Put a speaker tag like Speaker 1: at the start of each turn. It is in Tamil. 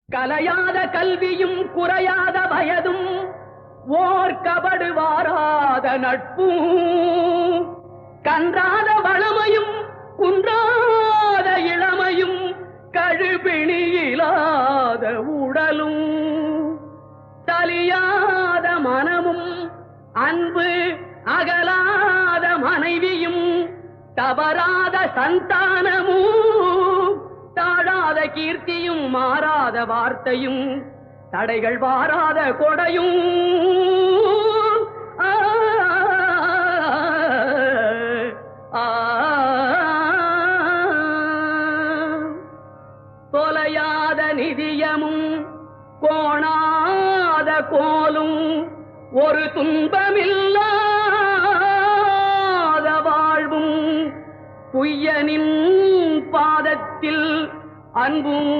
Speaker 1: கலையாத கல்வியும் குறையாத வயதும் ஓர் கபடு வாராத நட்பும் கன்றாத வளமையும் குன்றாத இளமையும் கழுபிணியிலாத உடலும் தலியாத மனமும் அன்பு அகலாத மனைவியும் தவறாத சந்தானமும் தாழாத கீர்த்தியும் மாறாத வார்த்தையும் தடைகள் வாராத கொடையும் தொலையாத நிதியமும் கோணாத கோலும் ஒரு துன்பமில்லாத வாழ்வும் குய்யனின் பாதத்தில் அன்பும்